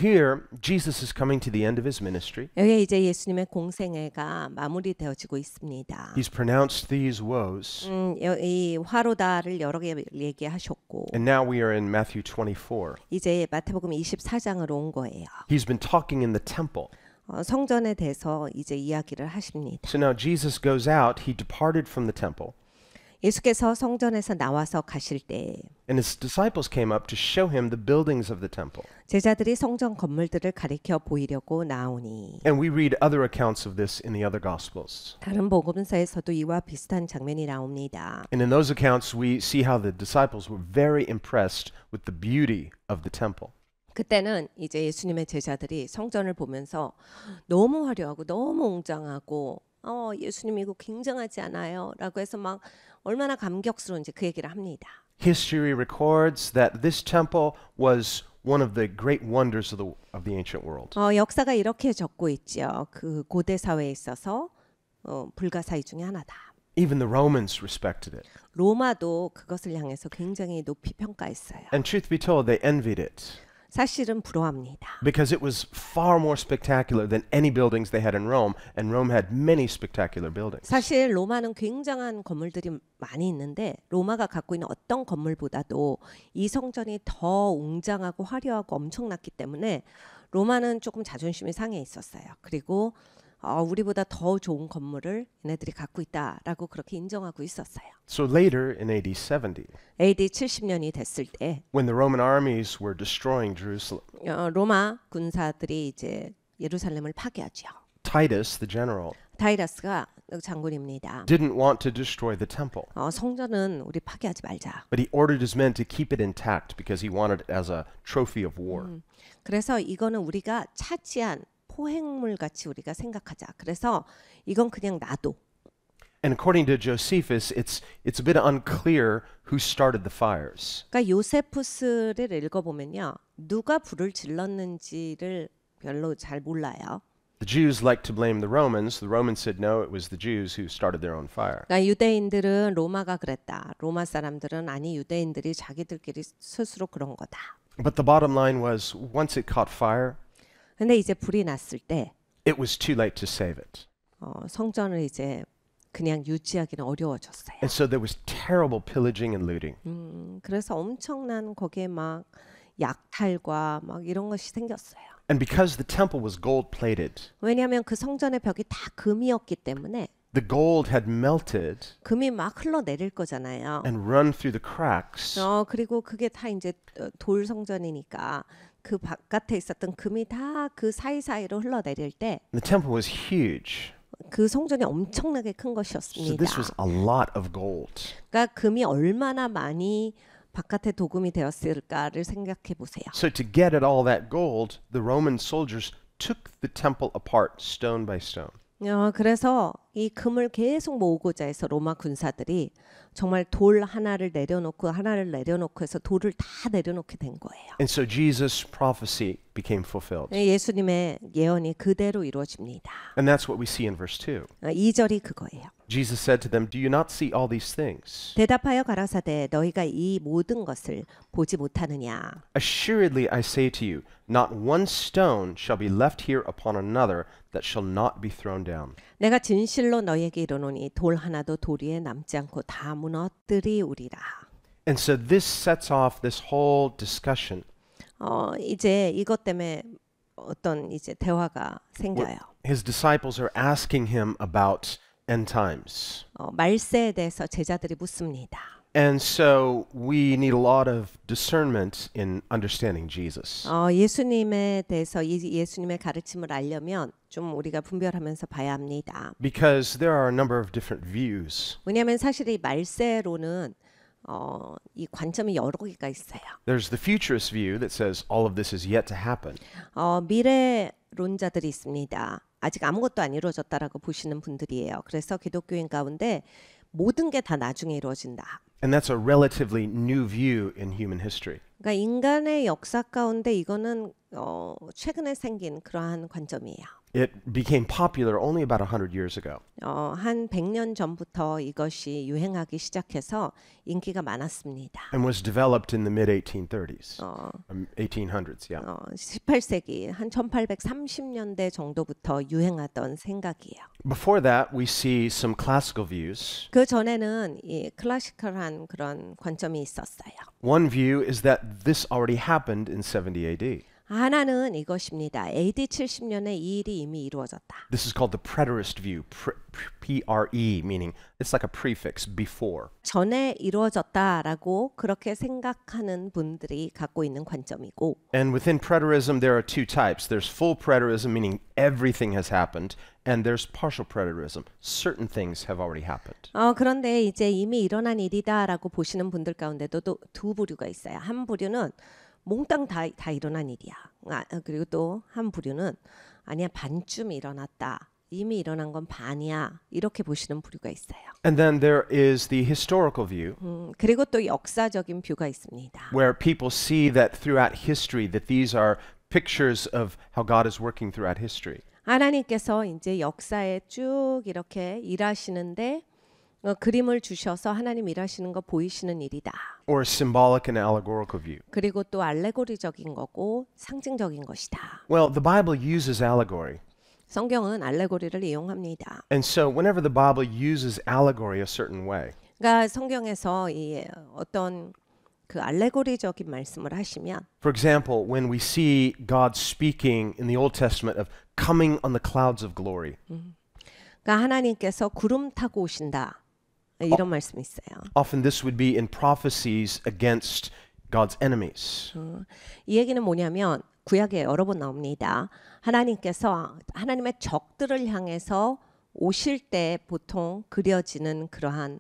here, Jesus is coming to the end of his ministry. 여기에 이제 예수님의 공생애가 마무리되어지고 있습니다. He's pronounced these woes. 이 화로다를 여러 개 얘기하셨고 And now we are in Matthew 24. 이제 마태복음 24장으로 온 거예요. He's been talking in the temple. 성전에 대해서 이제 이야기를 하십니다. So now Jesus goes out. He departed from the temple. 예수께서 성전에서 나와서 가실 때 And his disciples came up to show him the buildings of the temple. 제자들이 성전 건물들을 가리켜 보이려고 나오니 And we read other accounts of this in the other Gospels. 다른 복음서에서도 이와 비슷한 장면이 나옵니다. And in those accounts, we see how the disciples were very impressed with the beauty of the temple. 그때는 이제 예수님의 제자들이 성전을 보면서 너무 화려하고 너무 웅장하고 예수님 이거 굉장하지 않아요? 라고 해서 막 얼마나 감격스러운지 그 얘기를 합니다. History records that this temple was one of the great wonders of the ancient world. 역사가 이렇게 적고 있죠. 그 고대 사회에 있어서 불가사의 중에 하나다. Even the Romans respected it. 로마도 그것을 향해서 굉장히 높이 평가했어요. And truth be told, they envied it. 사실은 부러워합니다. Because it was far more spectacular than any buildings they had in Rome, and Rome had many spectacular buildings. 사실 로마는 굉장한 건물들이 많이 있는데 로마가 갖고 있는 어떤 건물보다도 이 성전이 더 웅장하고 화려하고 엄청났기 때문에 로마는 조금 자존심이 상해 있었어요. 그리고 우리보다 더 좋은 건물을 얘네들이 갖고 있다라고 그렇게 인정하고 있었어요. So later in AD 70, AD 70년이 됐을 때 when the Roman armies were destroying Jerusalem, 로마 군사들이 이제 예루살렘을 파괴하죠. Titus, the general, 다이러스가 장군입니다. didn't want to destroy the temple. 성전은 우리 파괴하지 말자. But he ordered his men to keep it intact because he wanted it as a trophy of war. 그래서 이거는 우리가 차지한 포획물 같이 우리가 생각하자. 그래서 이건 그냥 놔둬. And according to Josephus, it's a bit unclear who started the fires. 그러니까 요세푸스를 읽어보면요, 누가 불을 질렀는지를 별로 잘 몰라요. The Jews liked to blame the Romans. The Romans said no, it was the Jews who started their own fire. 그러니까 유대인들은 로마가 그랬다. 로마 사람들은 아니 유대인들이 자기들끼리 스스로 그런 거다. But the bottom line was, once it caught fire, 근데 이제 불이 났을 때 it was too late to save it. 성전을 이제 그냥 유지하기는 어려워졌어요. And so there was terrible pillaging and looting. 그래서 엄청난 거기에 막 약탈과 막 이런 것이 생겼어요. And because the temple was gold-plated, 왜냐하면 그 성전의 벽이 다 금이었기 때문에 the gold had melted 금이 막 흘러내릴 거잖아요. and run through the cracks. 그리고 그게 다 이제 돌 성전이니까 그 바깥에 있었던 금이 다 그 사이사이로 흘러내릴 때 The temple was huge. 그 성전이 엄청나게 큰 So 것이었습니다. this was a lot of gold. 그러니까 금이 얼마나 많이 바깥에 도금이 되었을까를 생각해 보세요. So to get at all that gold, the Roman soldiers took the temple apart stone by stone. 그래서 이 금을 계속 모으고자 해서 로마 군사들이 정말 돌 하나를 내려놓고 하나를 내려놓고 해서 돌을 다 내려놓게 된 거예요. And so Jesus' prophecy became fulfilled. 예수님의 예언이 그대로 이루어집니다. And that's what we see in verse 2. 2절이 그거예요. Jesus said to them, "Do you not see all these things? 대답하여 가라사대 너희가 이 모든 것을 보지 못하느냐. Assuredly I say to you, not one stone shall be left here upon another that shall not be thrown down." 내가 진실로 너희에게 이르노니 돌 하나도 돌 위에 남지 않고 다 무너뜨리우리라. And so this sets off this whole discussion. 이제 이것 때문에 어떤 이제 대화가 생겨요. His disciples are asking him about end times. 말세에 대해서 제자들이 묻습니다. And so we need a lot of discernment in understanding Jesus. 예수님에 대해서 예수님의 가르침을 알려면 좀 우리가 분별하면서 봐야 합니다. Because there are a number of different views. 왜냐하면 사실 이 말세로는 이 관점이 여러 개가 있어요. There's the futurist view that says all of this is yet to happen. 미래론자들이 있습니다. 아직 아무것도 안 이루어졌다라고 보시는 분들이에요. 그래서 기독교인 가운데 모든 게 다 나중에 이루어진다. And that's a relatively new view in human history. 그러니까 인간의 역사 가운데 이거는 최근에 생긴 그러한 관점이에요. It became popular only about 100 years ago. 한 100년 전부터 이것이 유행하기 시작해서 인기가 많았습니다. And was developed in the mid 1830s. 1800s, yeah. 18세기 한 1830년대 정도부터 유행하던 생각이에요. Before that, we see some classical views. 그 전에는 이 클래시컬한 그런 관점이 있었어요. One view is that this already happened in 70 AD. 하나는 이것입니다. AD 70년에 이 일이 이미 이루어졌다. This is called the preterist view, P-R-E, meaning it's like a prefix, before. 전에 이루어졌다라고 그렇게 생각하는 분들이 갖고 있는 관점이고 And within preterism, there are two types. There's full preterism, meaning everything has happened, and there's partial preterism. Certain things have already happened. 그런데 이제 이미 일어난 일이다라고 보시는 분들 가운데도 또 두 부류가 있어요. 한 부류는 몽땅 다 일어난 일이야. 그리고 또 한 부류는 아니야 반쯤 일어났다. 이미 일어난 건 반이야. 이렇게 보시는 부류가 있어요. And then there is the historical view, 그리고 또 역사적인 뷰가 있습니다. where people see that throughout history that these are pictures of how God is working throughout history. 하나님께서 이제 역사에 쭉 이렇게 일하시는데 그림을 주셔서 하나님 일하시는 거 보이시는 일이다. Or a symbolic and allegorical view. 그리고 또 알레고리적인 거고 상징적인 것이다. Well, the Bible uses allegory. 성경은 알레고리를 이용합니다. And so whenever the Bible uses allegory a certain way, 그러니까 성경에서 이 어떤 그 알레고리적인 말씀을 하시면 for example, when we see God speaking in the Old Testament of coming on the clouds of glory, 그러니까 하나님께서 구름 타고 오신다. 이런 말씀이 있어요. often this would be in prophecies against God's enemies. 이 얘기는 뭐냐면 구약에 여러 번 나옵니다. 하나님께서 하나님의 적들을 향해서 오실 때 보통 그려지는 그러한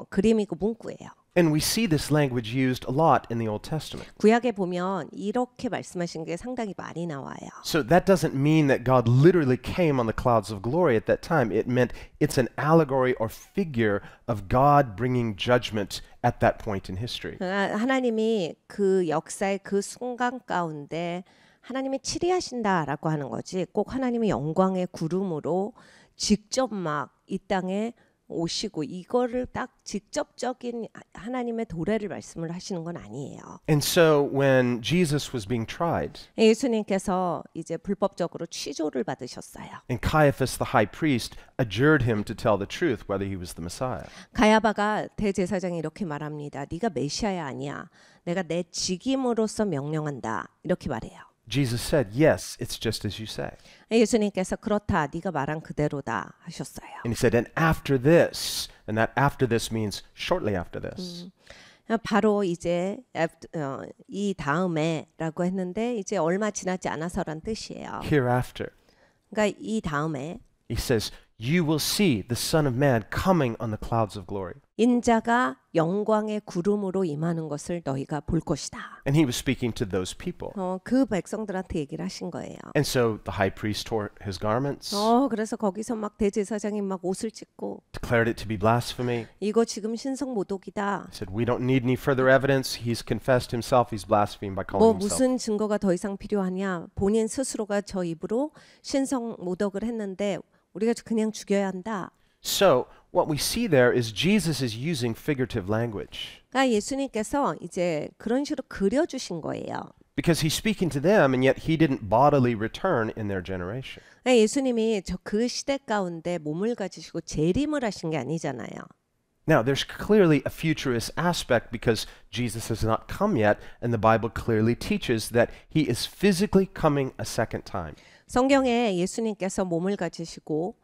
그림이고 문구예요. And we see this language used a lot in the Old Testament. 구약에 보면 이렇게 말씀하신 게 상당히 많이 나와요. So that doesn't mean that God literally came on the clouds of glory at that time. It meant it's an allegory or figure of God bringing judgment at that point in history. 하나님이 그 역사의 그 순간 가운데 하나님이 치리하신다라고 하는 거지 꼭 하나님의 영광의 구름으로 직접 막 이 땅에 오시고 이거를 딱 직접적인 하나님의 도래를 말씀을 하시는 건 아니에요. And so when Jesus was being tried, 예수님께서 이제 불법적으로 취조를 받으셨어요. and Caiaphas the high priest adjured him to tell the truth whether he was the Messiah. 가야바가 대제사장이 이렇게 말합니다. 네가 메시아야 아니야. 내가 내 직임으로서 명령한다. 이렇게 말해요. Jesus said, "Yes, it's just as you say." 예수님께서 그렇다. 네가 말한 그대로다 하셨어요. And he said, "And after this," and that after this means shortly after this. 바로 이제 이 다음에라고 했는데 이제 얼마 지나지 않아서란 뜻이에요. Hereafter, 그러니까 이 다음에 he says, "You will see the Son of Man coming on the clouds of glory." 인자가 영광의 구름으로 임하는 것을 너희가 볼 것이다. And he was speaking to those people. 그 백성들한테 얘기를 하신 거예요. And so the high priest tore his garments, 그래서 거기서 막 대제사장이 막 옷을 찢고 declared it to be blasphemy. 이거 지금 신성 모독이다. He said, "We don't need any further evidence. He's confessed himself. He's blasphemed by 뭐 calling himself." 무슨 증거가 더 이상 필요하냐? 본인 스스로가 저 입으로 신성 모독을 했는데 우리가 그냥 죽여야 한다. So what we see there is Jesus is using figurative language 그러니까 예수님께서 이제 그런 식으로 그려주신 거예요. because he's speaking to them, and yet he didn't bodily return in their generation. 그러니까 예수님이 그 시대 가운데 몸을 가지시고 재림을 하신 게 아니잖아요. Now, there's clearly a futurist aspect because Jesus has not come yet, and the Bible clearly teaches that he is physically coming a second time. 성경에 예수님께서 몸을 가지시고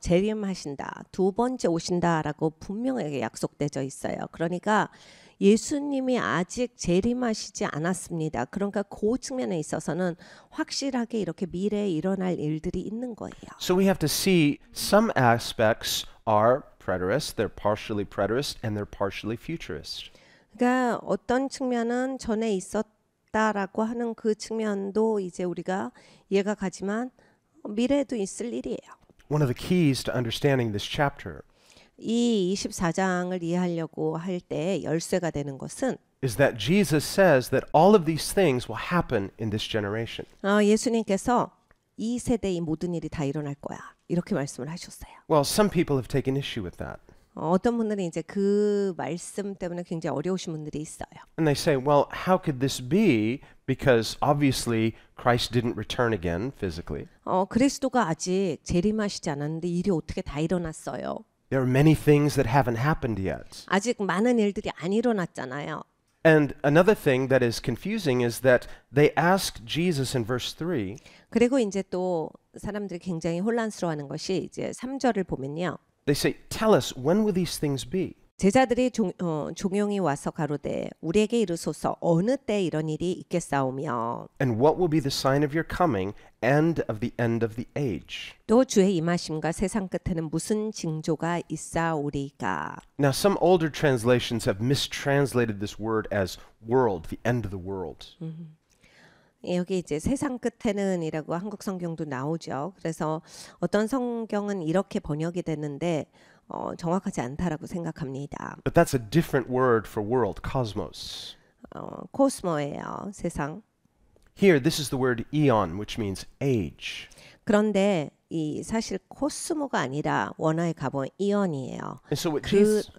재림하신다, 두 번째 오신다라고 분명하게 약속되어 있어요. 그러니까 예수님이 아직 재림하시지 않았습니다. 그러니까 그 측면에 있어서는 확실하게 이렇게 미래에 일어날 일들이 있는 거예요. So we have to see some aspects are preterist, they're partially preterist, and they're partially futurist. 그러니까 어떤 측면은 전에 있었다라고 하는 그 측면도 이제 우리가 이해가 가지만 미래에도 있을 일이에요. One of the keys to understanding this chapter 이 24장을 이해하려고 할 때 열쇠가 되는 것은 is that Jesus says that all of these things will happen in this generation. 예수님께서 이 세대에 이 모든 일이 다 일어날 거야. 이렇게 말씀을 하셨어요. Well, some people have taken issue with that. 어떤 분들은 이제 그 말씀 때문에 굉장히 어려우신 분들이 있어요. And they say, well, how could this be? Because obviously Christ didn't return again physically. 그리스도가 아직 재림하시지 않았는데 일이 어떻게 다 일어났어요? There are many things that haven't happened yet. 아직 많은 일들이 안 일어났잖아요. And another thing that is confusing is that they asked Jesus in verse 3, 그리고 이제 또 사람들이 굉장히 혼란스러워하는 것이 이제 3절을 보면요. they say, tell us, when will these things be? 제자들이 종용이 와서 가로되 우리에게 이르소서 어느 때 이런 일이 있겠사오며 And what will be the sign of your coming and of the end of the age? 또 주의 임하심과 세상 끝에는 무슨 징조가 있사오리까. Now, some older translations have mistranslated this word as world, the end of the world. 여기 이제 세상 끝에는이라고 한국 성경도 나오죠. 그래서 어떤 성경은 이렇게 번역이 되는데 정확하지 않다라고 생각합니다. But that's a different word for world, cosmos. 코스모예요, 세상. Here, this is the word eon, which means age. 그런데 이 사실 코스모가 아니라 원어의 가본 이언이에요. And so what Jesus,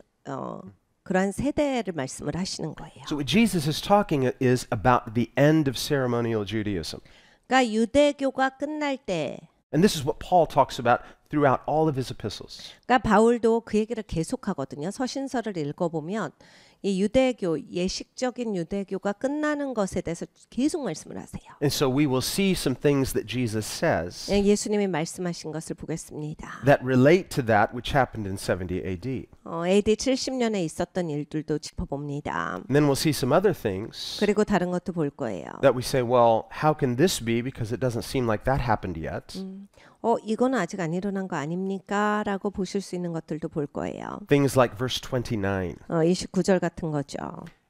그러한 세대를 말씀을 하시는 거예요. so what Jesus is talking is about the end of ceremonial Judaism. 그러니까 유대교가 끝날 때, And this is what Paul talks about throughout all of his epistles. 그러니까 바울도 그 얘기를 계속하거든요. 서신서를 읽어보면 이 유대교, 예식적인 유대교가 끝나는 것에 대해서 계속 말씀을 하세요. And so we will see some things that Jesus says 예수님이 말씀하신 것을 보겠습니다. that relate to that which happened in 70 AD. AD 70년에 있었던 일들도 짚어봅니다. And then we'll see some other things 그리고 다른 것도 볼 거예요. that we say, well, how can this be? Because it doesn't seem like that happened yet. 이거는 아직 안 일어난 거 아닙니까? 라고 보실 수 있는 것들도 볼 거예요. Things like verse 29. 29절 같은 거죠.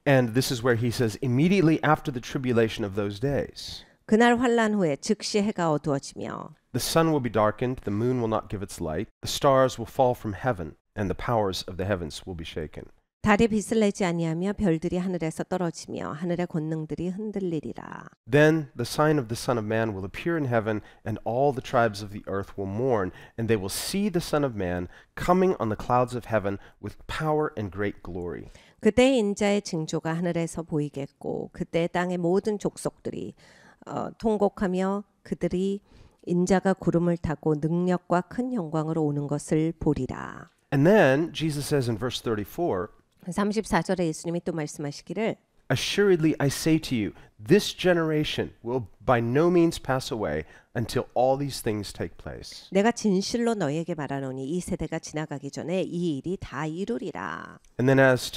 And this is where he says, immediately after the tribulation of those days, 그날 환란 후에 즉시 해가 어두워지며 the sun will be darkened, the moon will not give its light, the stars will fall from heaven, and the powers of the heavens will be shaken. 달이 빛을 내지 아니하며 별들이 하늘에서 떨어지며 하늘의 권능들이 흔들리리라. Then the sign of the Son of Man will appear in heaven, and all the tribes of the earth will mourn, and they will see the Son of Man coming on the clouds of heaven with power and great glory. 그때 인자의 징조가 하늘에서 보이겠고 그때 땅의 모든 족속들이 통곡하며 그들이 인자가 구름을 타고 능력과 큰 영광으로 오는 것을 보리라. And then Jesus says in verse 34, 34절에 예수님이 또 말씀하시기를 Assuredly I say to you, this generation will by no means pass away until all these things take place. 내가 진실로 너희에게 말하노니 이 세대가 지나가기 전에 이 일이 다 이루리라. And then as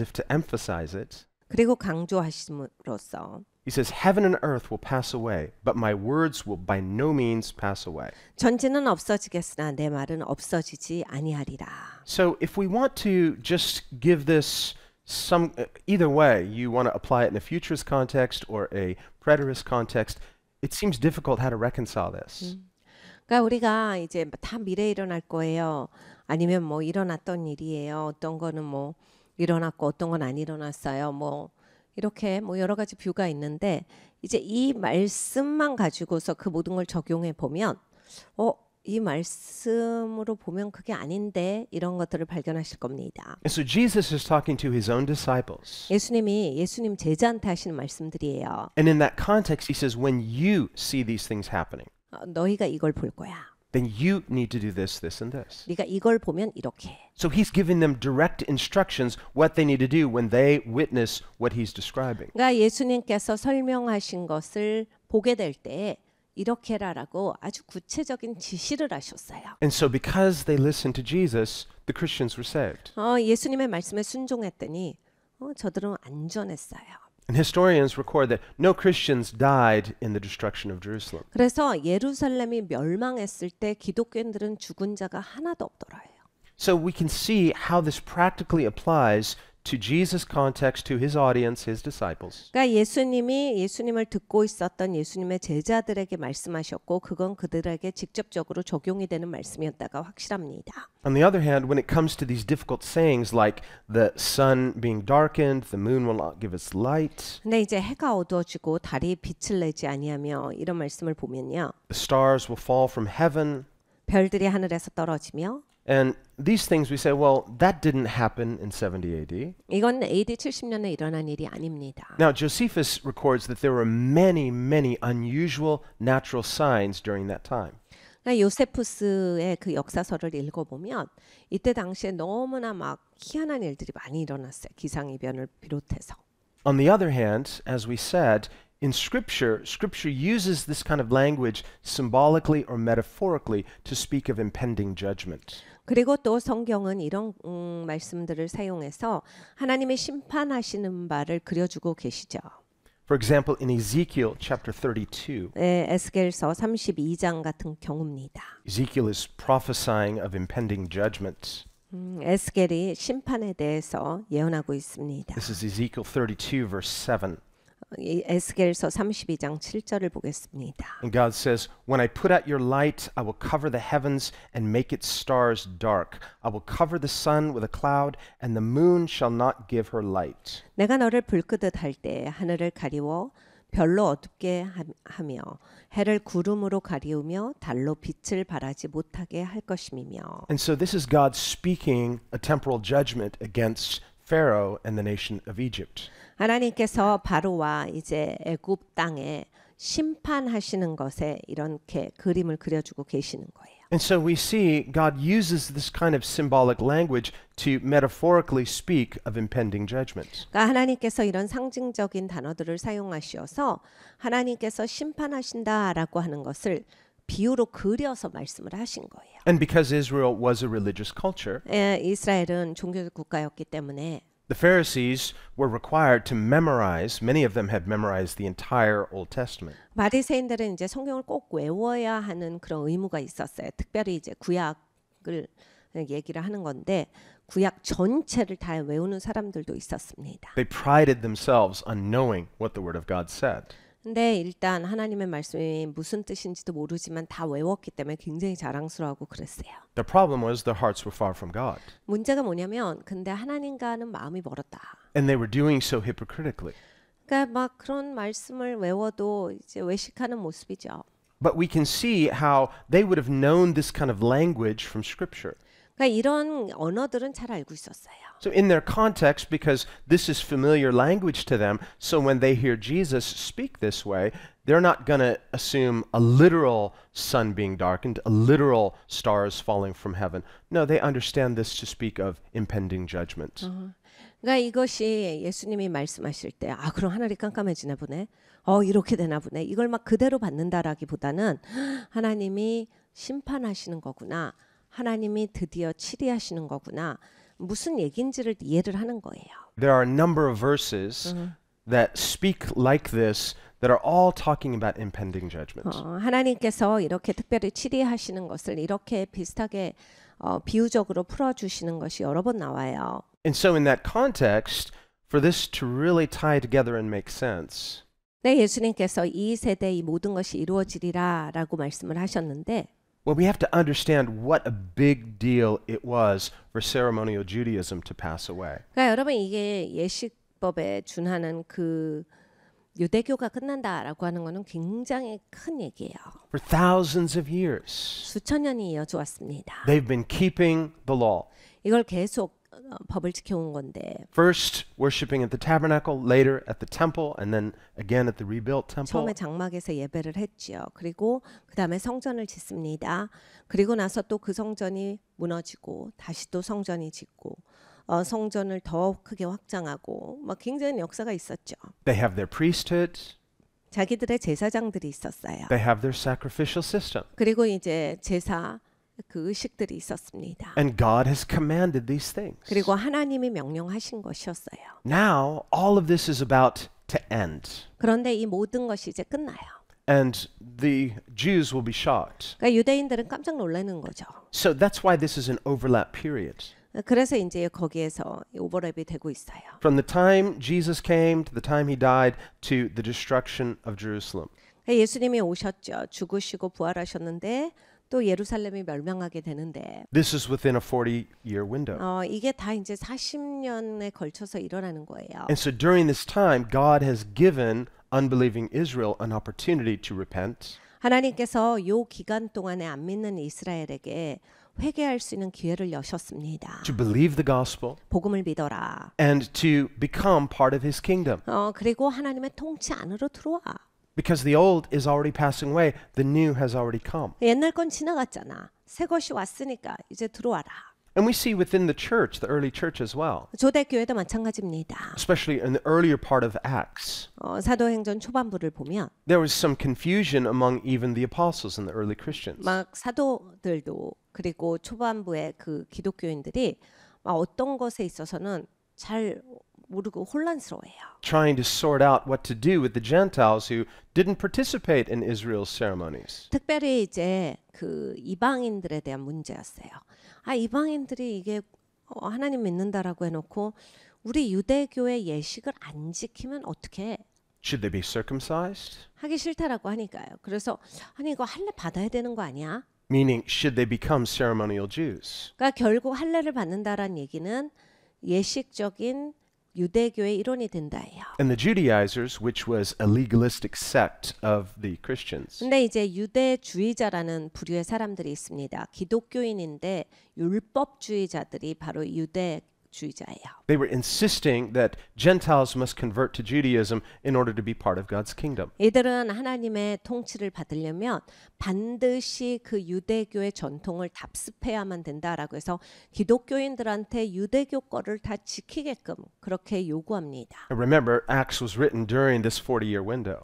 if to emphasize it, 그리고 강조하심으로써 he says, Heaven and earth will pass away, but my words will by no means pass away. 전지는 없어지겠으나 내 말은 없어지지 아니하리라. So if we want to just give this some, either way, you want to apply it in a futurist context or a preterist context, it seems difficult how to reconcile this. 그러니까 우리가 이제 다 미래에 일어날 거예요. 아니면 뭐 일어났던 일이에요. 어떤 거는 뭐 일어났고 어떤 건 안 일어났어요. 뭐 이렇게 뭐 여러 가지 뷰가 있는데 이제 이 말씀만 가지고서 그 모든 걸 적용해 보면 이 말씀으로 보면 그게 아닌데 이런 것들을 발견하실 겁니다. And so Jesus is talking to his own disciples. 예수님이 예수님 제자한테 하시는 말씀들이에요. And in that context, he says, when you see these things happening, 너희가 이걸 볼 거야. then you need to do this, this, and this. 네가 이걸 보면 이렇게 해. So he's giving them direct instructions what they need to do when they witness what he's describing. 그러니까 예수님께서 설명하신 것을 보게 될 때 이렇게 해라라고 아주 구체적인 지시를 하셨어요. And so because they listened to Jesus, the Christians were saved. 예수님의 말씀에 순종했더니 저들은 안전했어요. And historians record that no Christians died in the destruction of Jerusalem. 그래서 예루살렘이 멸망했을 때 기독교인들은 죽은 자가 하나도 없더라요. So we can see how this practically applies to Jesus' context, to his audience, his disciples. 그러니까 예수님이 예수님을 듣고 있었던 예수님의 제자들에게 말씀하셨고 그건 그들에게 직접적으로 적용이 되는 말씀이었다가 확실합니다. On the other hand, when it comes to these difficult sayings like the sun being darkened, the moon will not give its light, 근데 이제 해가 어두워지고 달이 빛을 내지 아니하며 이런 말씀을 보면요. the stars will fall from heaven, 별들이 하늘에서 떨어지며 and these things we say, well, that didn't happen in 70 AD. 이건 AD 70년에 일어난 일이 아닙니다. Now, Josephus records that there were many, many unusual natural signs during that time. 그러니까 요세푸스의 그 역사서를 읽어보면 이때 당시에 너무나 막 희한한 일들이 많이 일어났어요. 기상이변을 비롯해서. On the other hand, as we said, in Scripture uses this kind of language symbolically or metaphorically to speak of impending judgment. 그리고 또 성경은 이런 말씀들을 사용해서 하나님의 심판하시는 바를 그려주고 계시죠. For example, in Ezekiel chapter 32, 네, 에스겔서 32장 같은 경우입니다. Ezekiel is prophesying of impending judgment. 에스겔이 심판에 대해서 예언하고 있습니다. This is Ezekiel 32, verse 7. 이 에스겔서 32장 7절을 보겠습니다. And God says, When I put out your light, I will cover the heavens and make its stars dark. I will cover the sun with a cloud, and the moon shall not give her light. 내가 너를 불끄듯 할 때 하늘을 가리워 별로 어둡게 하며 해를 구름으로 가리우며 달로 빛을 발하지 못하게 할 것임이며. And so this is God speaking a temporal judgment against Pharaoh and the nation of Egypt. 하나님께서 바로와 이제 애굽 땅에 심판하시는 것에 이렇게 그림을 그려주고 계시는 거예요. And so we see God uses this kind of symbolic language to metaphorically speak of impending judgment. 그러니까 하나님께서 이런 상징적인 단어들을 사용하셔서 하나님께서 심판하신다라고 하는 것을 비유로 그려서 말씀을 하신 거예요. And because Israel was a religious culture, 이스라엘은 종교적 국가였기 때문에 the Pharisees were required to memorize, many of them had memorized the entire Old Testament. 바리새인들은 이제 성경을 꼭 외워야 하는 그런 의무가 있었어요. 특별히 이제 구약을 얘기를 하는 건데 구약 전체를 다 외우는 사람들도 있었습니다. They prided themselves on knowing what the Word of God said. 근데 일단 하나님의 말씀이 무슨 뜻인지도 모르지만 다 외웠기 때문에 굉장히 자랑스러워하고 그랬어요. The problem was their hearts were far from God, 문제가 뭐냐면 근데 하나님과는 마음이 멀었다. and they were doing so hypocritically. 그러니까 막 그런 말씀을 외워도 이제 외식하는 모습이죠. But we can see how they would have known this kind of language from Scripture. 그러니까 이런 언어들은 잘 알고 있었어요. So in their context, because this is familiar language to them, so when they hear Jesus speak this way, they're not going to assume a literal sun being darkened, a literal stars falling from heaven. No, they understand this to speak of impending judgment. 그러니까 이것이 예수님이 말씀하실 때 그럼 하늘이 깜깜해지나 보네. 이렇게 되나 보네. 이걸 막 그대로 받는다라기보다는 하나님이 심판하시는 거구나. 하나님이 드디어 치리하시는 거구나. 무슨 얘긴지를 이해를 하는 거예요. There are a number of verses that speak like this that are all talking about impending judgment. 하나님께서 이렇게 특별히 치리하시는 것을 이렇게 비슷하게 비유적으로 풀어주시는 것이 여러 번 나와요. And so in that context, for this to really tie together and make sense, 네, 예수님께서 이 세대 이 모든 것이 이루어지리라라고 말씀을 하셨는데 well, we have to understand what a big deal it was for ceremonial Judaism to pass away. 그러니까 여러분 이게 예식법에 준하는 그 유대교가 끝난다라고 하는 거는 굉장히 큰 얘기예요. For thousands of years, 수천 년이 이어져 왔습니다. they've been keeping the law. 이걸 계속 법을 지켜온 건데 First worshiping at the tabernacle, later at the temple, and then again at the rebuilt temple. 처음에 장막에서 예배를 했지요. 그리고 그 다음에 성전을 짓습니다. 그리고 나서 또 그 성전이 무너지고 다시 또 성전이 짓고 성전을 더 크게 확장하고 막 굉장히 역사가 있었죠. They have their priesthood. 자기들의 제사장들이 있었어요. They have their sacrificial system. 그리고 이제 제사 그 의식들이 있었습니다. And God has commanded these things. 그리고 하나님이 명령하신 것이었어요. Now, all of this is about to end. 그런데 이 모든 것이 이제 끝나요. And the Jews will be shocked. 그러니까 유대인들은 깜짝 놀라는 거죠. So that's why this is an overlap period. 그래서 이제 거기에서 오버랩이 되고 있어요. From the time Jesus came to the time he died to the destruction of Jerusalem. 예수님이 오셨죠. 죽으시고 부활하셨는데 또 예루살렘이 멸망하게 되는데 This is within a 40-year window. 이게 다 이제 40년에 걸쳐서 일어나는 거예요. And so during this time, God has given unbelieving Israel an opportunity to repent, 하나님께서 요 기간 동안에 안 믿는 이스라엘에게 회개할 수 있는 기회를 여셨습니다. to believe the gospel, 복음을 믿어라. and to become part of his kingdom. 그리고 하나님의 통치 안으로 들어와. Because the old is already passing away, the new has already come. 옛날 건 지나갔잖아. 새 것이 왔으니까 이제 들어와라. And we see within the church, the early church as well, 초대교회도 마찬가지입니다. especially in the earlier part of Acts. 사도행전 초반부를 보면 There was some confusion among even the apostles and the early Christians. 막 사도들도 그리고 초반부의 그 기독교인들이 막 어떤 것에 있어서는 잘 모르고 혼란스러워해요. Trying to sort out what to do with the Gentiles who didn't participate in Israel's ceremonies. 특별히 이제 그 이방인들에 대한 문제였어요. 이방인들이 이게 하나님 믿는다라고 해놓고 우리 유대교의 예식을 안 지키면 어떻게 Should they be circumcised? 하기 싫다라고 하니까요. 그래서 아니 이거 할례 받아야 되는 거 아니야? Meaning, should they become ceremonial Jews? 그러니까 결국 할례를 받는다라는 얘기는 예식적인 유대교의 일원이 된다예요. And the Judaizers, which was a legalistic sect of the Christians, 근데 이제 유대주의자라는 부류의 사람들이 있습니다. 기독교인인데 율법주의자들이 바로 유대주의자예요. they were insisting that Gentiles must convert to Judaism in order to be part of God's kingdom. 이들은 하나님의 통치를 받으려면 반드시 그 유대교의 전통을 답습해야만 된다라고 해서 기독교인들한테 유대교 거를 다 지키게끔 그렇게 요구합니다. And remember, Acts was written during this 40-year window.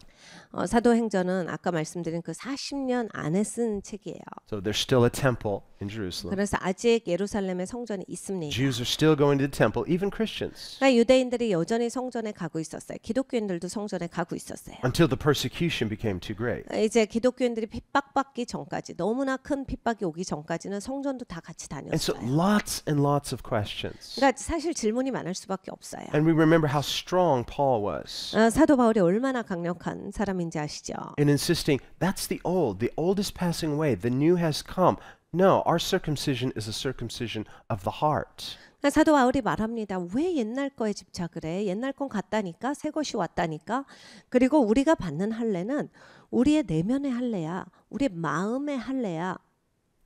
사도행전은 아까 말씀드린 그 40년 안에 쓴 책이에요. So there's still a temple in Jerusalem. 그래서 아직 예루살렘에 성전이 있습니다. Jews are still going to the temple, even Christians, 그러니까 유대인들이 여전히 성전에 가고 있었어요. 기독교인들도 성전에 가고 있었어요. until the persecution became too great. 이제 기독교인들이 핍박받기 전까지 너무나 큰 핍박이 오기 전까지는 성전도 다 같이 And so 다녔어요. lots and lots of questions. 그러니까 사실 질문이 많을 수밖에 없어요. And we remember how strong Paul was 사도 바울이 얼마나 강력한 사람인지 아시죠? in insisting, that's the old. The old is passing away. The new has come. No, our circumcision is a circumcision of the heart. 사도 바울이 말합니다. 왜 옛날 거에 집착을 해? 옛날 건 갔다니까, 새 것이 왔다니까. 그리고 우리가 받는 할례는 우리의 내면의 할례야, 우리의 마음의 할례야.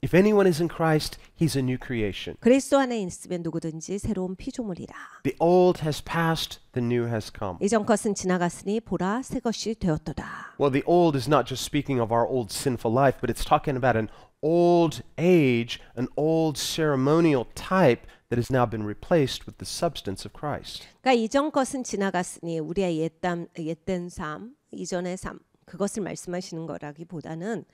If anyone is in Christ, he's a new creation. 그리스도 안에 있으면 누구든지 새로운 피조물이라. The old has passed, the new has come. 이전 것은 지나갔으니 보라 새 것이 되었도다. Well, the old is not just speaking of our old sinful life, but it's talking about an old age, an old ceremonial type that has now been replaced with the substance of Christ. 그러니까 이전 것은 지나갔으니 우리의 옛된 삶, 이전의 삶 그것을 말씀하시는 거라기보다는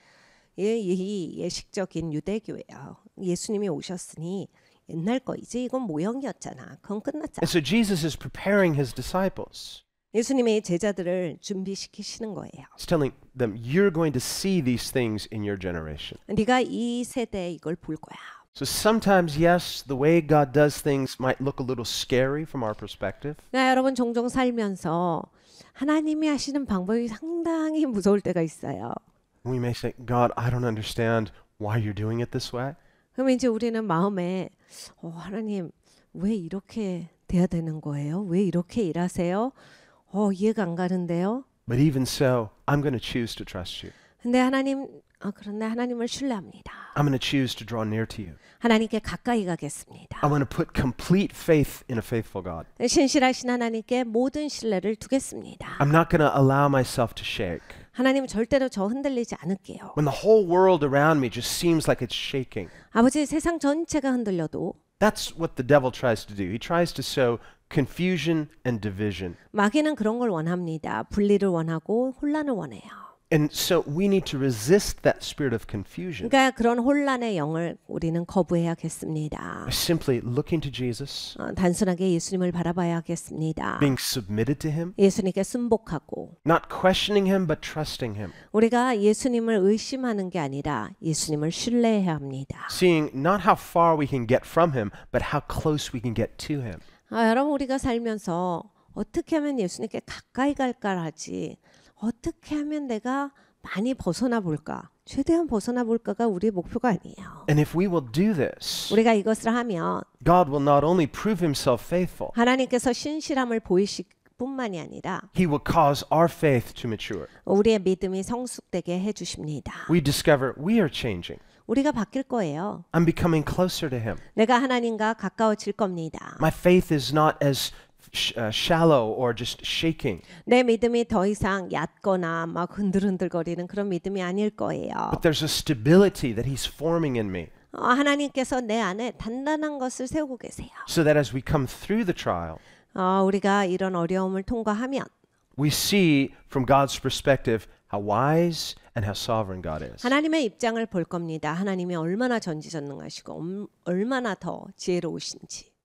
이 예식적인 유대교예요. 예수님이 오셨으니 옛날 거 이제 이건 모형이었잖아. 그건 끝났잖아. And so Jesus is preparing his disciples. 예수님이 제자들을 준비시키시는 거예요. He's telling them, you're going to see these things in your generation. 네가 이 세대에 이걸 볼 거야. So sometimes, yes, the way God does things might look a little scary from our perspective. 그러니까 여러분 종종 살면서 하나님이 하시는 방법이 상당히 무서울 때가 있어요. We may say, God, I don't understand why you're doing it this way. 그럼 이제 우리는 마음에 하나님 왜 이렇게 돼야 되는 거예요? 왜 이렇게 일하세요? 이해가 안 가는데요. But even so, I'm going to choose to trust you. 근데 그런데 하나님을 신뢰합니다. I'm going to choose to draw near to you. 하나님께 가까이 가겠습니다. I want to put complete faith in a faithful God. 신실하신 하나님께 모든 신뢰를 두겠습니다. I'm not going to allow myself to shake. 하나님 절대로 저 흔들리지 않을게요. When the whole world around me just seems like it's shaking. 아버지 세상 전체가 흔들려도 That's what the devil tries to do. He tries to sow confusion and division. 마귀는 그런 걸 원합니다. 분리를 원하고 혼란을 원해요. And so we need to resist that spirit of confusion 그러니까 그런 혼란의 영을 우리는 거부해야겠습니다. by simply looking to Jesus, 단순하게 예수님을 바라봐야겠습니다. being submitted to him, 예수님께 순복하고 not questioning him but trusting him, 우리가 예수님을 의심하는 게 아니라 예수님을 신뢰해야 합니다. seeing not how far we can get from him but how close we can get to him. 여러분 우리가 살면서 어떻게 하면 예수님께 가까이 갈까 하지 어떻게 하면 내가 많이 벗어나 볼까 최대한 벗어나 볼까가 우리의 목표가 아니에요. And if we will do this, 우리가 이것을 하면 God will not only prove himself faithful, 하나님께서 신실함을 보이실 뿐만이 아니라 he will cause our faith to mature. 우리의 믿음이 성숙되게 해주십니다. We discover we are changing. 우리가 바뀔 거예요. I'm becoming closer to him. 내가 하나님과 가까워질 겁니다. My faith is not as shallow or just shaking, 내 믿음이 더 이상 얕거나 막 흔들흔들거리는 그런 믿음이 아닐 거예요. but there's a stability that he's forming in me 하나님께서 내 안에 단단한 것을 세우고 계세요. so that as we come through the trial, 우리가 이런 어려움을 통과하면 we see from God's perspective how wise and how sovereign God is. 하나님의 입장을 볼 겁니다. 하나님이 얼마나 전지전능하시고 얼마나 더 지혜로우신지.